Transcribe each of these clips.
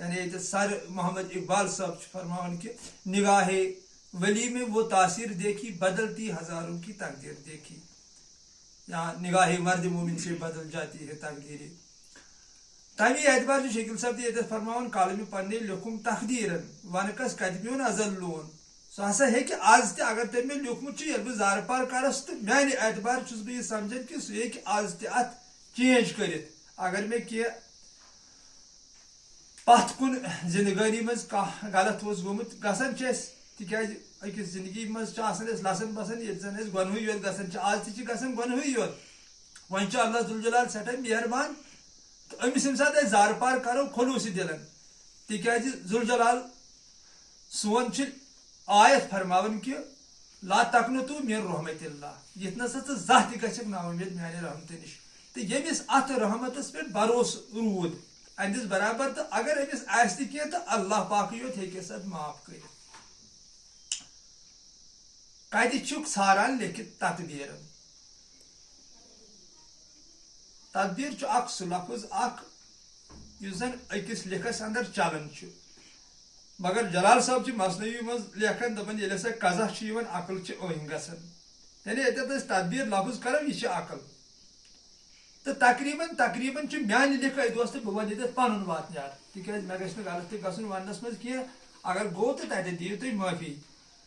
یعنی سر محمد اقبال صاحب فرماون کہ نگاہ ولی میں وہ تاثیر دیکھی بدلتی ہزاروں کی تقدیر دیکھی، یا نگاہ مرد مومن سے بدل جاتی ہے تقدیریں. تمی اعتبار شکیل صاحب تھی فرماون کالمی پنہ لکھم تقدیرن ونکس کت پیون ازل لون. سہ ہسا ہیکہ آز تہ اگر تم مے لیوکھمت یل بہ زار پار کرس تو میانہ اعتبار چھس بہ یہ سمجھان کہ سہ ہیکہ آز تہ ات چینج کرت. اگر مے کی پتھ کن زندگانی مز کانٛہہ غلط اوس گوٚمُت گژھان چھِ أسۍ تِکیازِ أکِس زندگی منٛز چھِ آسان أسۍ لسن بسن ییٚتہِ زن أسۍ گۄنہٕے یوت گژھان چھِ آز تہِ چھِ گژھان گۄنہٕے یوت. وۄنۍ چھُ اللہ ذوالجلال سٮ۪ٹھاہ مہربان تہٕ أمِس ییٚمہِ ساتہٕ أسۍ زارٕ پار کرو خلوٗصی دِلن تِکیازِ ذوالجلال سون چھِ آیت فرماوان کہ لا تقنطوا من رحمت اللہ، یتھ نسا ژٕ زانٛہہ تہِ گژھکھ نا اُمید میانہِ رحمتہٕ نِش. تہٕ ییٚمِس اتھ رحمتس پٮ۪ٹھ بروسہٕ روٗد اندس برابر تو اگر امس آس تہ کینٛہہ تو اللہ پاکٕے یوت ہیٚکس اتھ معاف کٔرِتھ. کتہِ چھُکھ ژھاران لیکھِتھ تقدیٖرن. تقدیٖر چھُ اکھ سُہ لفظ اکھ یُس زن أکِس لیکھس اندر چلان چھُ. مگر جلال صٲب چھِ مثنوی منٛز لیکھان دپان ییٚلہِ ہسا قزح چھُ یِوان عقل چھِ أنۍ گژھان. یعنی ییٚتٮ۪تھ أسۍ تقدیٖر لفظ کرو یہِ چھِ عقل. تو تقریباً میانہ لکھے دوست بہ ون یہ پن واتنار تکیاز مے گھس غلط تہ گھن وننس مز کی اگر گو تو تتہ دیو تھی معافی.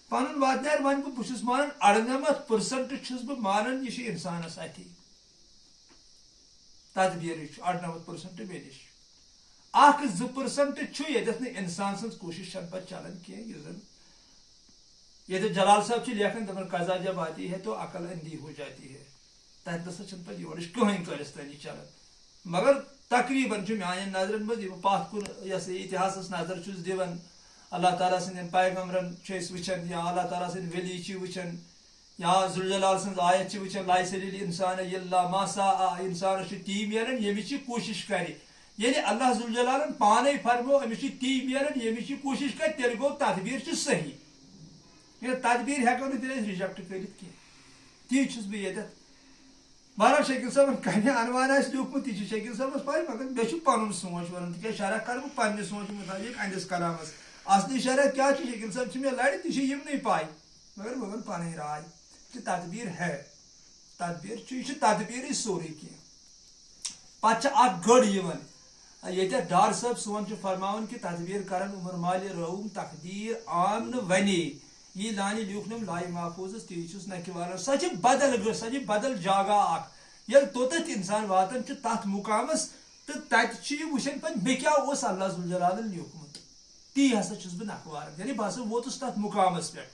پن واتنار ون بہٕ مانان 98% چھس بہ مانان یہ انسانس اتھی تدبیر 98% بے نش 1-2% چھُ ییٚتٮ۪تھ نہٕ انسان سٕنٛز کوشش چھنہٕ پتہٕ چلان کینٛہہ. یُس زن ییٚتٮ۪تھ جلال صٲب چھِ لیکھان دپان قضا جب آتی ہے تو عقل اندھی ہو جاتی ہے. تتہ نسا چھنہٕ پتہٕ یورٕچ کٕہٕنۍ کٲرِستٲنی چلان. مگر تقریباً چھُ میانٮ۪ن نظرن منٛز یہِ بہٕ پتھ کُن یہِ ہسا اتحاسس نظر چھُس دِوان اللہ تعالیٰ سٕنٛدٮ۪ن پیغمبرن چھِ أسۍ وٕچھان یا اللہ تعالیٰ سٕنٛدۍ ولی چھِ وٕچھان یا ذوالجلال سٕنٛز آیت چھِ وٕچھان لا یسأل الانسان الا ما سعى. انسانس چھُ تی میلان ییٚمِچ یہِ کوٗشش کرِ. ییٚلہِ اللہ ذوالجلالن پانے فرمو أمِس چھُ تی میلان ییٚمِچ یہِ کوٗشش کرِ تیٚلہِ گوٚو تدبیر چھُ صحیح. یہِ تدبیر ہٮ۪کو نہٕ تیٚلہِ أسۍ رِجیکٹ کٔرِتھ کینٛہہ. تی چھُس بہٕ ییٚتٮ۪تھ بہرحال شکیل صٲبن کَنہِ عنوان آسہِ لیوٗکھمُت تہِ چھُ شکیل صٲبس پاے مگر مےٚ چھُ پنُن سونٛچ ونُن تِکیازِ شرح کرٕ بہٕ پننہِ سونٛچہِ مُطٲبق أہنٛدِس کلامس. اصلی شرح کیٛاہ چھُ شکیل صٲب چھِ مےٚ لرِ تہِ چھِ یِمنٕے پاے مگر بہٕ ونہٕ پنٕنۍ راے کہ تدبیر ہے. تدبیر چھُ یہِ چھُ تدبیرٕے سورُے کینٛہہ. پتہٕ چھِ اکھ گٔڑ یِوان ییٚتٮ۪تھ ڈار صٲب سون چھُ فرماوان کہ تدبیر کرن عمر مالہِ رٲوُم تقدیٖر عام نہٕ ونے یی لانہِ لیوٗکھنم لایہِ محفوظس تی چھُس نکھِ والان. سۄ چھِ بدل سۄ چھِ بدل جاگہ اکھ. ییٚلہِ توٚتتھ انسان واتان چھُ تتھ مقامس تہٕ تتہِ چھُ یہِ وٕچھان پتہٕ مےٚ کیٛاہ اوس اللہ ذوالجلالن لیوٗکھمُت تی ہسا چھُس بہٕ نکھٕ والان. یعنی بہٕ ہسا ووتُس تتھ مقامس پٮ۪ٹھ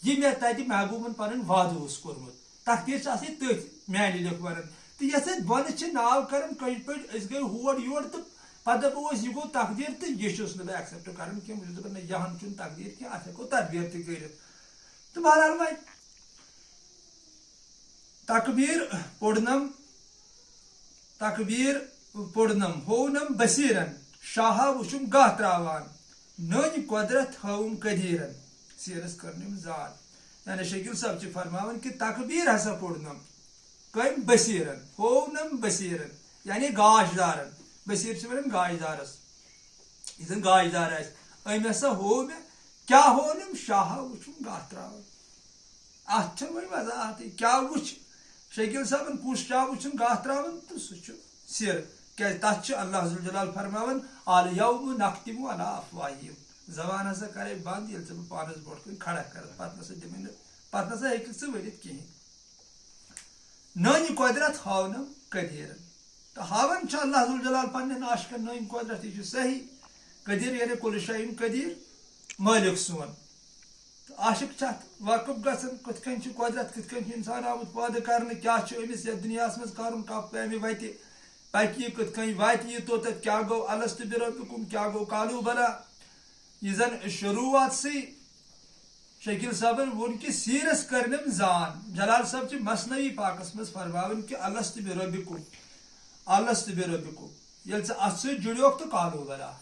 یہِ مےٚ تتہِ محبوٗبن پنُن وعدٕ اوس کوٚرمُت. تقدیٖر چھِ آسان تٔتھۍ میانہِ لیکھٕ ونان. تہٕ یتھ أسۍ بۄنہٕ چھِ ناو کران کٔژِ پٲٹھۍ أسۍ گٔے ہور یور تہٕ پتہٕ دپو أسۍ یہِ گوٚو تقدیٖر تہٕ یہِ چھُس نہٕ بہٕ ایکسپٹ کران کینٛہہ. بہٕ چھُس دپان نہ یہِ ہن چھُنہٕ تقدیٖر کینٛہہ اتھ ہٮ۪کو تدبیر تہِ کٔرِتھ. تہٕ بہرحال وۄنۍ تقبیر پوٚرنم ہوونم بصیٖرن شاہا وٕچھُم گاہ تراوان نٔنۍ قۄدرت ہٲوُم قدیٖرن سیرس کٔرنم زاد. یعنی شکیل صٲب چھِ فرماوان کہ تقبیر ہسا پوٚرنم کٔمۍ بصیٖرن ہوونم بصیٖرن یعنی گاش دارن. بصیٖر چھِ ونان گاش دارس یُس زن گاش دار آسہِ أمۍ ہسا ہوو مےٚ کیٛاہ ہوونم شاہا وٕچھُم گاہ تراوان. اتھ چھنہٕ وۄنۍ وضاحتٕے کیٛاہ وٕچھ شکیل صٲبن کُس کیٛاہ وٕچھُن گاہ تراوان تہٕ سُہ چھُ سِر. کیٛازِ تتھ چھُ اللہ ذوالجلال فرماوان الیوم نختم علی افواہہم. زبان ہسا کرے بند ییٚلہِ ژٕ بہٕ پانس برونٛٹھ کُن کھڑا کرس پتہٕ نسا دِمے نہٕ پتہٕ نسا ہیٚککھ ژٕ ؤنِتھ کِہینۍ. نٔنۍ قۄدرت ہاونم قدیٖرن تہٕ ہاوان چھُ اللہ ذوالجلال پننٮ۪ن عاشقن نٔنۍ قۄدرت. یہِ چھُ صحیح. قدیٖر یعنی کُلہِ شایِن قدیٖر مٲلِک سون. عاشق چھِ اتھ واقف گژھان کِتھ کٔنۍ چھِ قۄدرت کِتھ کٔنۍ چھُ انسان آمُت پٲدٕ کرنہٕ کیٛاہ چھُ أمِس یتھ دُنیاہس منٛز کرُن کپ کامہِ وتہِ پکہِ یہِ کِتھ کٔنۍ واتہِ یہِ توٚتتھ کیٛاہ گوٚو الست بربکم کیٛاہ گوٚو کالوٗ بلا. یہِ زن شروعاتسٕے شکیل صٲبن ووٚن کہ سیرس کٔرنم زان. جلال صٲب چھِ مثنوی پاکس منٛز فرماوان کہ الست بربکم الست بربکم ییٚلہِ ژٕ اتھ سۭتۍ جُڑیوکھ تہٕ کالوٗ بلا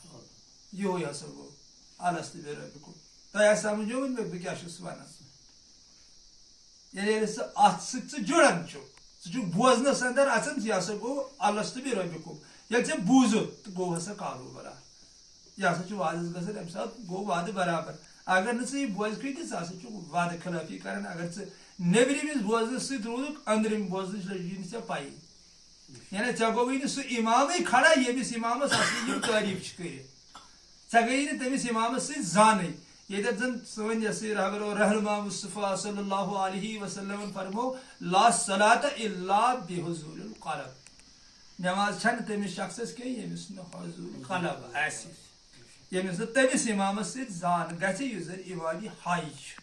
یِہوے ہسا گوٚو الست بربکم. تۄہہِ آسہِ سمجھو وۄنۍ بہٕ کیٛاہ چھُس ونان. ییٚلہِ سُہ اتھ سۭتۍ ژٕ جُڑان چھُکھ ژٕ چھُکھ بوزنس اندر اژان یہِ ہسا گوٚو الست بربکم. ییٚلہِ ژےٚ بوٗزُتھ تہٕ گوٚو ہسا کالوٗ بلا. یہ ہسا وعدس گژھان امہ سات گو وعدٕ برابر اگر نہ ژٕ یہِ بوزکھٕے تہِ ژٕ ہسا چھُکھ وعدٕ خلٲفی کران اگر ژٕ نیبرمس بوزنس سۭتۍ روٗدُکھ أنٛدرِم بوزنٕچ لٔجی نہٕ ژےٚ پَیی یعنی ژےٚ گوٚوُے نہٕ سُہ اِمامٕے کھڑا ییٚمِس اِمامس اصلی یِم تعریٖف چھِ کٔرِتھ ژےٚ گٔیی نہٕ تٔمِس اِمامس سۭتۍ زانٕے ییٚتٮ۪تھ زن سٲنۍ یہِ رہبر رہنما مصطفیٰ صلی اللہ علیہ وسلم فرمو لا صلاۃ الا بحضور القلب نماز چھنہٕ تٔمِس شخصس کینٛہہ ییٚمِس نہٕ حضور قلب آسہِ ییٚمِس نہٕ تٔمِس اِمامس سۭتۍ زان گژھِ یُس زن اِمامِ حی چھُ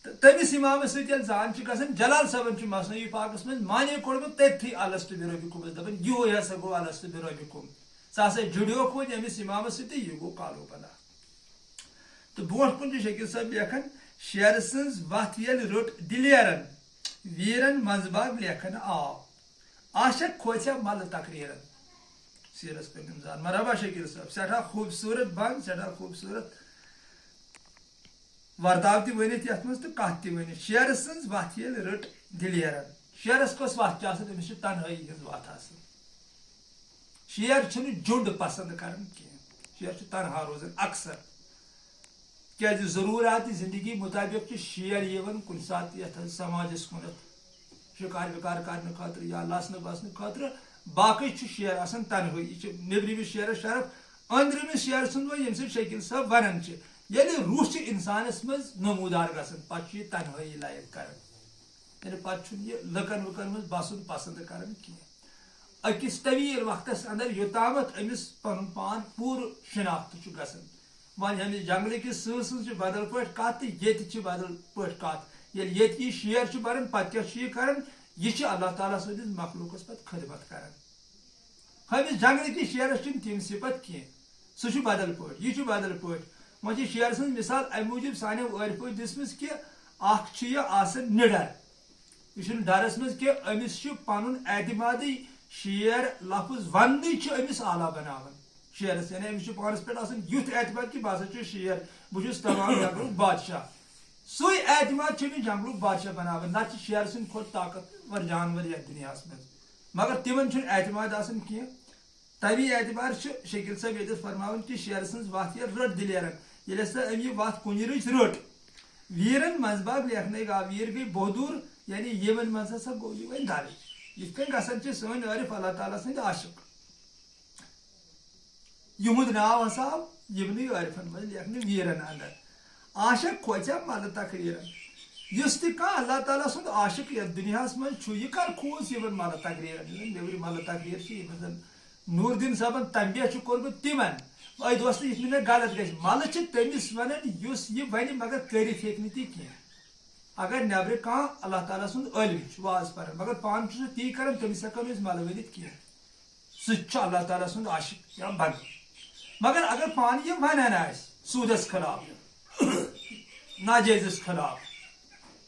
تہٕ تٔمِس اِمامس سۭتۍ ییٚلہِ زان چھِ گژھان جلال صٲبن چھُ مسنوی پاکس منٛز مانے کوٚڑمُت تٔتھی الستُ بربکُمس دپان یِہوے ہسا گوٚو الستُ بربکُم سُہ ہسا جُڑیوکھ وۄنۍ أمِس اِمامس سۭتۍ تہٕ یہِ گوٚو کالو بلا تہٕ برونٛٹھ کُن چھُ شکیٖل صٲب لیکھان شیرٕ سٕنٛز وتھ ییٚلہِ رٔٹ دِلیرن ویرن منٛزباگ لیکھن آو آشک کھوژیا ملہٕ تقریرن سیرس کٔرِم زان مرحبا شکیٖل صٲب سٮ۪ٹھاہ خوٗبصوٗرت بنٛد سٮ۪ٹھاہ خوٗبصوٗرت ورتاو تہِ ؤنِتھ یتھ منٛز تہٕ کتھ تہِ ؤنِتھ شیرٕ سٕنٛز وتھ ییٚلہِ رٔٹ دِلیرن شیرس کۄس وتھ چھِ آسان أمِس چھِ تنہٲیی ہٕنٛز وتھ آسان شیر چھُنہٕ جُنڈ پسنٛد کران کینٛہہ شیر چھُ تنہا روزان اکثر کیازِ ضروٗرات زندگی مطٲبق چھِ شیر یِوان کُنہِ ساتہٕ یتھ سماجس کُنتھ شِکار وِکار کرنہٕ خٲطرٕ یا لسنہٕ بسنہٕ خٲطرٕ باقٕے چھُ شیر آسان تنہٲیی یہِ چھِ نیبرِمِس شیرس شرف أنٛدرِمِس شیر سُنٛد وۄنۍ ییٚمہِ سۭتۍ شکیٖل صٲب ونان چھِ ییٚلہِ روح چھِ انسانس منٛز نموٗدار گژھان پتہٕ چھُ یہِ تنہٲیی لایق کران یعنی پتہٕ چھُنہٕ یہِ لُکن وُکن منٛز بسُن پسنٛد کران کینٛہہ أکِس طویٖل وقتس اندر یوٚتامتھ أمِس پنُن پان پوٗرٕ شناخت چھُ گژھان وۄنۍ أمِس جنگلٕکِس سٕہہ سٕنٛز چھِ بدل پٲٹھۍ کتھ تہٕ ییٚتہِ چھِ بدل پٲٹھۍ کتھ ییٚلہِ ییٚتہِ یہِ شیر چھُ بران پتہٕ کیاہ چھُ یہِ کران یہِ چھُ اللہ تعالیٰ سٕنٛدِس مخلوٗقس پتہٕ خدمت کران ہُمِس جنگلٕکِس شیرس چھِنہٕ تِم صفت کینٛہہ سُہ چھُ بدل پٲٹھۍ یہِ چھُ بدل پٲٹھۍ وۄنۍ چھِ شیر سٕنٛز مثال امہِ موٗجوٗب سانیو ٲرۍ پٲٹھۍ دِژمٕژ کہِ اکھ چھُ یہِ آسان نِڈر یہِ چھُنہٕ ڈرس منٛز کینٛہہ أمِس چھُ پنُن اعتمادٕے شیر لفظ وننٕے چھُ أمِس اعلیٰ بناوان شیرس یعنی أمِس چھُ پانس پٮ۪ٹھ آسان یُتھ اعتماد کہِ بہٕ ہسا چھُس شیر بہٕ چھُس تمام جنگلُک بادشاہ سُے اعتماد چھُ أمِس جنگلُک بادشاہ بناوان نتہٕ چھِ شیر سٕنٛدِ کھۄتہٕ طاقتور جانور یتھ دُنیاہس منٛز مگر تِمن چھُنہٕ اعتماد آسان کینٛہہ تمی اعتبار چھُ شکیٖل صٲب ییٚتٮ۪تھ فرماوان کہِ شیر سٕنٛز وتھ ییٚلہِ رٔٹ دِلیرن ییٚلہِ ہسا أمۍ یہِ وتھ کُنجرٕچ رٔٹ ویرن منٛزباگ لیکھنٕے آو ویٖر گٔے بہدوٗر یعنی یِمن منٛز ہسا گوٚو یہِ وۄنۍ درٕج یِتھ کٔنۍ گژھان چھِ سٲنۍ عٲرف اللہ تعالیٰ سٕنٛدۍ عاشق یِہُنٛد ناو ہسا آو یِمنٕے عٲرفن منٛز لیکھنہٕ ویرن اندر عاشق کھوژیا ملہٕ تقریرن یُس تہِ کانٛہہ اللہ تعالیٰ سُنٛد عاشق یتھ دُنیاہس منٛز چھُ یہِ کر کھوٗژ یِمن ملہٕ تقریرن یِم زن نیبرِ ملہٕ تقریٖر چھِ یِمن زن نوٗر دیٖن صٲبن تنبیہ چھُ کوٚرمُت تِمن اے دوستہٕ یِتھ نہٕ مےٚ غلط گژھِ ملہٕ چھِ تٔمِس ونان یُس یہِ ونہِ مگر کٔرِتھ ہیٚکہِ نہٕ تہِ کینٛہہ اگر نیبرٕ کانٛہہ اللہ تعالیٰ سُنٛد عٲلم چھُ واز پران مگر پانہٕ چھُ سُہ تی کران تٔمِس ہٮ۪کو نہٕ أسۍ ملہٕ ؤنِتھ کینٛہہ سُہ تہِ چھُ اللہ تعالیٰ سُنٛد عاشق یا بنٛدٕ مگر اگر پانہٕ یہِ ونان آسہِ سوٗدس خلاف ناجٲیزس خلاف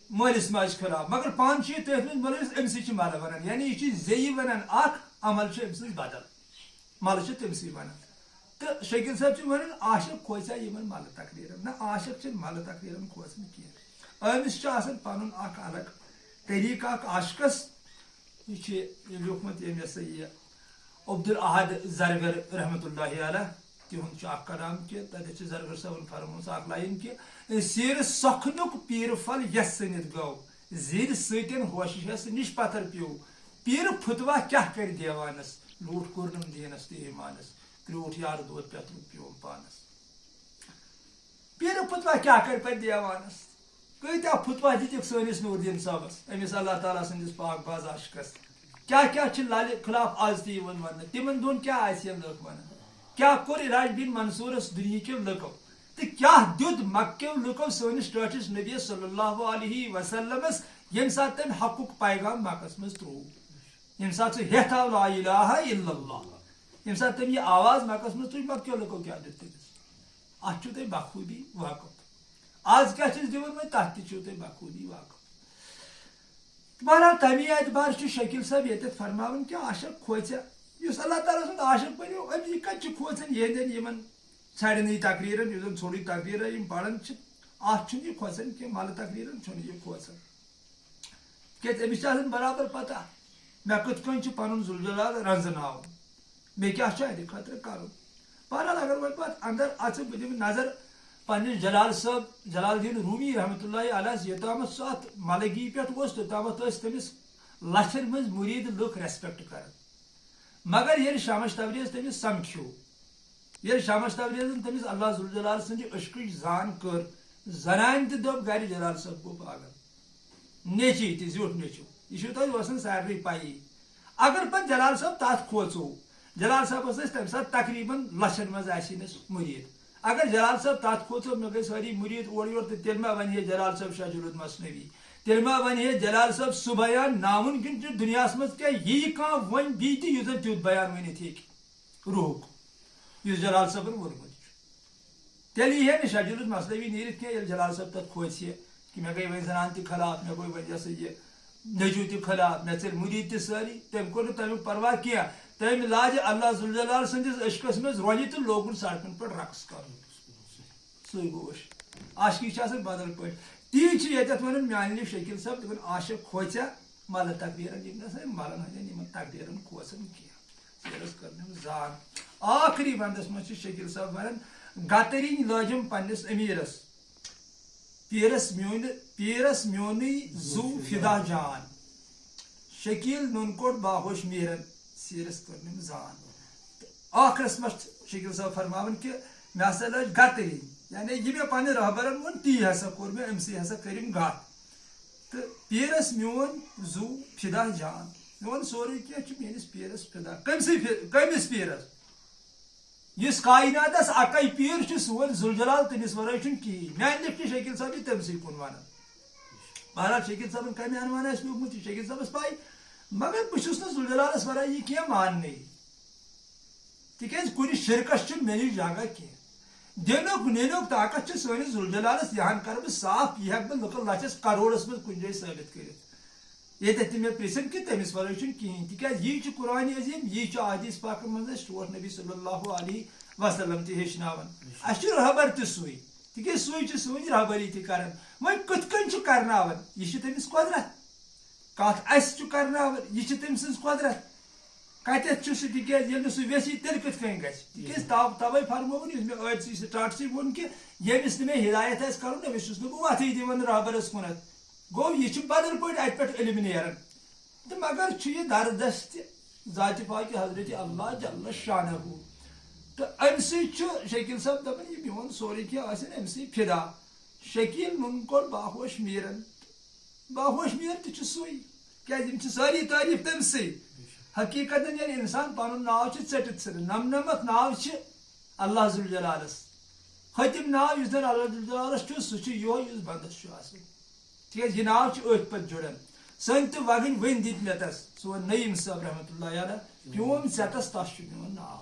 مٲلِس ماجہِ خلاف مگر پانہٕ چھُ یہِ تٔتھۍ منٛز مُلوِث أمسٕے چھِ ملہٕ ونان یعنی یہِ چھُ زیٚیہِ ونان اکھ عمل چھُ أمۍ سٕنٛز بدل ملہٕ چھِ تٔمسٕے ونان تہٕ شکیٖل صٲب چھُ ونان عاشق کھوژیا یِمن ملہٕ تقریرن نہ عاشق چھِنہٕ ملہٕ تقریرن کھوژان کینٛہہ أمِس چھُ آسان پنُن اکھ الگ طریٖقہٕ اکھ عاشقس یہِ چھُ لیوٗکھمُت ییٚمۍ یہِ ہسا یہِ عبدالاحد زرگر رحمتہ اللہ علیہ تِہُنٛد چھُ اکھ کلام کہِ تتٮ۪تھ چھِ زرگر صٲبن فرمٲومٕژ اکھ لاین کہِ سیرٕ سۄکھنُک پیٖرٕ پھل یس سٔنِتھ گوٚو زیٖرِ سۭتٮ۪ن ہوشس نِش پتھر پیوٚو پیٖرٕ پھُتوا کیاہ کرِ دیوانس لوٗٹھ کوٚرنم دیٖنس تہٕ ایٖمانس کرٛوٗٹھ یارٕ دود پیترُک پیوم پانس پیٖرٕ پھُتوا کیاہ کرِ پتہٕ دیوانس کۭتیاہ پھُتوا دِتِکھ سٲنِس نوٗر دیٖن صٲبس أمِس اللہ تعالیٰ سٕنٛدِس پاک باز عاشقس کیاہ چھِ للہِ خلاف آز تہِ یِوان وننہٕ تِمن دۄہن کیاہ آسہِ یِم لُکھ ونان کیاہ کوٚر علاج بِن منصوٗرس دُنہِکیو لُکو تہٕ کیاہ دیُت مکیو لُکو سٲنِس ٹٲٹھِس نبی صلی اللہ علیہ وسلمس ییٚمہِ ساتہٕ تٔمۍ حقُک پیغام مکس منٛز ترٛوو ییٚمہِ ساتہٕ سُہ ہیٚتھ آو لا الہ الا اللہ ییٚمہِ ساتہٕ تٔمۍ یہِ آواز مکس منٛز تُج مکیو لُکو کیاہ دیُت تٔمِس اتھ چھُو تۄہہِ بخوٗبی واقف آز کیاہ چھِس دِوان وۄنۍ تتھ تہِ چھُو تۄہہِ بخوٗبی واقف بہرحال تمی اعتبار چھُ شکیٖل صٲب ییٚتٮ۪تھ فرماوان کہِ عاشق کھوژیا یُس اللہ تعالیٰ سُنٛد عاشق بنیو أمِس یہِ کتہِ چھُ کھوژان یِہنٛدٮ۪ن یِمن ژھرنٕے تقریٖرن یُس زن ژھوٚرُے تقریٖرا یِم پران چھِ اتھ چھُنہٕ یہِ کھوژان کینٛہہ ملہٕ تقریٖرن چھُنہٕ یہِ کھوژان تِکیٛازِ أمِس چھِ آسان برابر پتہ مےٚ کِتھ کٔنۍ چھُ پنُن ذوالجلال رنٛزناوُن مےٚ کیاہ چھُ اتہِ خٲطرٕ کرُن بہرحال اگر وہ پتہ اندر اچھا بہ دم نظر پنس جلال صاحب جلال الدین رومی رحمۃ اللہ علیہ یوتام سہ ات ملگی پہ توتامت تمس لچھن مز مرید لوگ ریسپیکٹ کر مگر یل شمس تبریز تمس سمکھو یل شمس تبریزن تمس اللہ ذوالجلال سند عشق زان کر زنان تہ دب گر جلال صاحب گو پاگل نیچی تہ زیوٹھ نیچو یہ تہ وسان سارے پی اگر پہ جلال صاحب تات کھوژو جلال صاحب تمہ سات تقریباً لچھن مز آسنس مرید اگر جلال صاحب تات کھوژو مے گئی ساری مرید اور یور تو تیل ما ون ہے جلال صاحب شاجر المصنوی تیل ما ون ہے جلال صاحب سہ بیان ناممکن دنیا مز کیا یہ کھانا ون بی تہ یس تیت بیان ونت ہیک روحک اس جلال صاحبن وونمت تیل یہ نا شاجر المصنوی نیرت کی جلال صاحب تک کھوژ کہ مے گئی ون زنان تہ خلاف مے گوئی ون یہ سا یہ نیچو تہ خلاف مے ژل مرید تہ ساری تم کور تمیک پرواہ کی تم لاج اللہ ذوالجلال سندس عشقس مز رونہ تو لوگن سڑکن پہ رقص کر سی گو عاشقی بدل پہ تی یت ون میانہ شکیل صاحب دپان عاشق کھوژا مل تقدیرن یم نا ملن ہن تقدیرن کھوژن کی کر زان آخری بندس مز شکیل صاحب ونان گترین لجم پنس امیرس پیرس میونی زو فدا جان شکیل نون کوٹ باہوش میرن سیرس کرنم زان آخرس مس شکیل صاحب فرماون کہ مے ہسا لج گترین یعنی یہ مے پنہ رہبرن ون تی ہسا کور مے امسی ہسا کرم گت تو پیرس میون زو فدا جان میون سوری کی میانس پیرس فدا کمس پیرس اس کائناتس اکی پیر سون ذوالجلال تمس ورائے کہین میان لفٹ شکیل صاحب تمسی کن ونان بہرحال شکیل صاحب کمہ عنوان آس لوگمت یہ شکیل صاحبس پائی مگر بہس نا ذوالجلالس ورائے یہ کی ماننے تکیاز کن شرکس مے نش جگہ کی دینک نینک طاقت سنس ذوالجلالس یہ کر بہ صاف یہ ہیک بہ لکن لچھس کروڑس مز کن جائے ثابت کرت یہ مے پرسن کہ تمس ورائے کہین تکیاز یہ قرآن عظیم یہ حدیث پاک مز ٹوٹ نبی صلی اللہ علیہ وسلم تہ ہیچناون اس رہبر تہ سوئی تکیاز سوئی سون رہبری تہ کران وۄنۍ کتھ کن کرناون یہ تمس قدرت کت اس کرناون یہ تم سن قدرت کتھ سہ تکیاز یل سہ ویسی تیل کتھ کن گژھِ تکیاز توے فرموون یس مے عٲدسٕے سٹارٹسٕے ووٚن کہ ییٚمِس نہٕ مے ہدایت آسہِ کرُن تٔمِس چھُس نہٕ بہٕ وتھٕے دِوان رہبرس کُنتھ گو یہ بدل پہ ات پہ علم نیران تو مگر یہ دردست ذات پاک حضرت اللہ جل شانہ تو ام شکیل صاحب دپان یہ میون سوری کی ام فدا شکیل نون کوڑ باہوش میرن باہوش میر تہ سوئی کیا ساری تعریف تم سی حقیقت یعنی انسان پن ناو ٹھٹت ژھنن نمنمت ناو اللہ ذوالجلالس ختم ناو اس زن اللہ ذوالجلالس سہ یہ بندس آسان تیز یہ ناو ات پہ جڑان سن تو وگن ون دت مے تس سون نعیم صاحب رحمۃ اللہ علیہ پیوم ژٹس تس میون ناو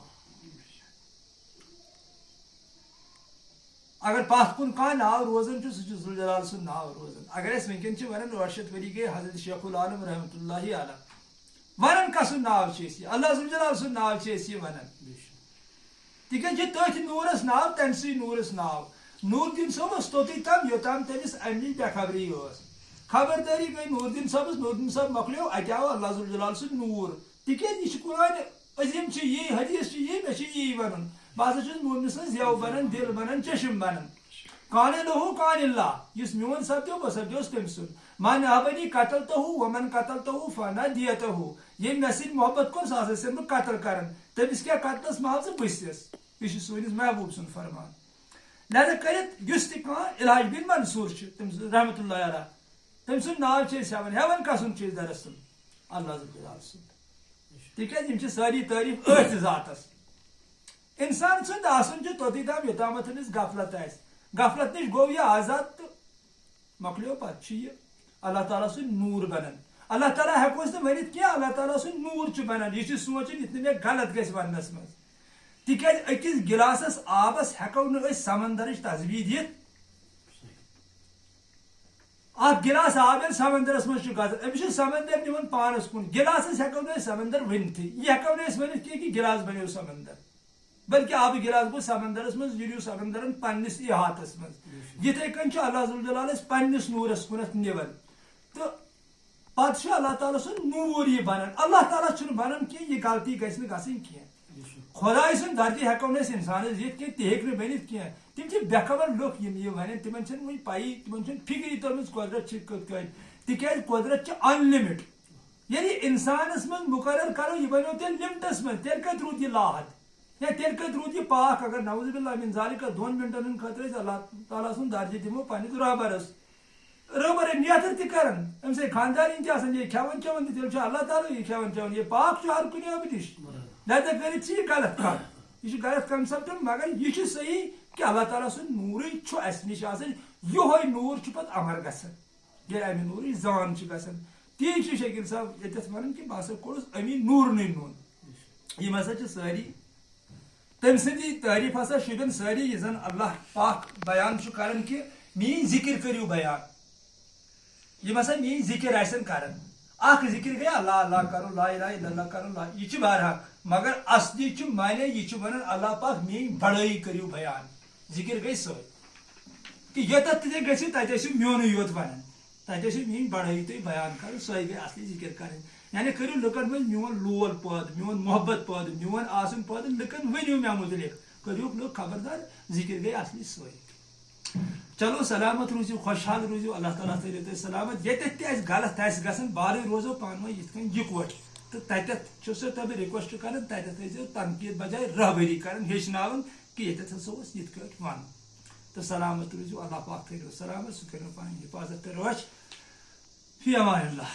اگر پتھ کن کھانا ناو روزان سہ ذوالجلال سن ناو روزان اگر اس ونکن ونان 8 ؤری گئی حضرت شیخ العالم رحمۃ اللہ علیہ ونان کسن ناو اللہ ذوالجلال سن ناو یہ ونان تکیاز یہ تھی نورس ناو تم سی نورس ناو نور الدین صبس توتی تم یوتام تمس امی بے خبری خبرداری گئی نور الدین صبس نور الدین صاحب مکلیو ات آو اللہ ذوالجلال سن نور تکیاز یہ قرآن عظیم یہ حدیث یہ مے یہ ون بہ مومن سن زیو بنان دل بنان چشم بنان کان لہو کان اللہ اس میون سپدو بہ سپدوس تم سن من ابنی قتل تو ومن قتل تو فنا دیت ہو یہ مے سن محبت کور سا سن بہ قتل کران تمس کیا قتلس محض بسس یہ سونس محبوب سن فرمان لہذا کرت اس تہ الحاج بن منصور رحمۃ اللہ علیہ تم سن ناو ہیوان ہیوان کسن دراصل اللہ ذوالجلال سن تکیاز ساری تعریف ات ذاتس انسان سند آسن توتی تام یوتامت غفلت غفلت نش گو یہ آزاد تو مکلیو پتہ یہ اللہ تعالیٰ سن نور بنان اللہ تعالیٰ ہیکوس ورنت کی اللہ تعالیٰ سن نور بنان یہ سوچن یہ مے غلط گھس ونس مز تکیاز اکس گلاسس آبس ہیکو نہ سمندرچ تصویر دت اخ گلاس آب سمندرس مز امس سمندر نوان پانس کن گلاسس ہیکو نہ سمندر ونت یہ ہیکو نہ ورنت کی گلاس بنو سمندر بلکہ آب گلاس گو سمندرس مز یہ سمندرن پنس احاطس مز یتھے کن اللہ ذوالجلال پنس نورس کنت نوان تو پتہ اللہ تعالیٰ سن نور یہ بنان اللہ تعالیٰ بنان کی یہ غلطی گھس نہ گھن کی خدائے سن درجہ ہیکو نس انسانس دت کی تہ ہیک بنت کی تم بے خبر لوگ یہ ون تمن وی پی تمن فکری ترمز قدرت کت تکیاز قدرت ان لمٹ یعنی انسانس من مقرر کرو یہ بنو تیل لمٹس من تیل کت رود یہ لاحت یا تیل کت رود یہ پاک اگر نعوذ باللہ من ذالک 2 منٹن خاطر اللہ تعالیٰ سن درجہ دمو پنس رہبرس رہبر نیتر تہ کران ام سے خاندان تہ یہ کھیون چون تیل اللہ تعالیٰ یہ کھیون چون یہ پاک ہر کن آب نش لہذا کرت یہ غلط کت یہ غلط کنسپٹ مگر یہ صحیح کہ اللہ تعالیٰ سن نور اس نش یہ نور پتہ امر گھان یل امہ نور زان گھان تی شکیل صاحب یتھ ون کہ بہ کوڑس امی نور نون یہ ہسا ساری تم سندی تعریف ہسا شبن ساری یہ زن اللہ پاک بیان کران کہ مین ذکر کرو بیان یہ ہسا مین ذکر آسن کران اخ ذکر گئی اللہ اللہ کرو لا الہ الا اللہ کرو لا یہ بہرحال مگر اصلی معنی یہ ونان اللہ پاک مین بڑائی کرو بیان ذکر گئی سو کہ یوتھ تہ گھو تتہ میون یوت ونان تتہ مین بڑائی تھی بیان کر سو گئی اصلی ذکر کریں یعنی کرو لکن من میون لول پود میون محبت پود میون آسن پود لکن ونیو مے متعلق کریوک لوگ خبردار ذکر گئی اصلی سو چلو سلامت روزو خوشحال روزو اللہ تعالیٰ تھو تھی سلامت یتھ تہ غلط گھن بارے روزو پان ون یہ یکوٹ تو تتھ تب رکویسٹ کر تتھ تنقید بجائے رہبری کر ہچن کہ یتھ ہسا یت ون تو سلامت روزو اللہ پاک تھو سلامت سہ کر پانی حفاظت تو روچ فی امان اللہ.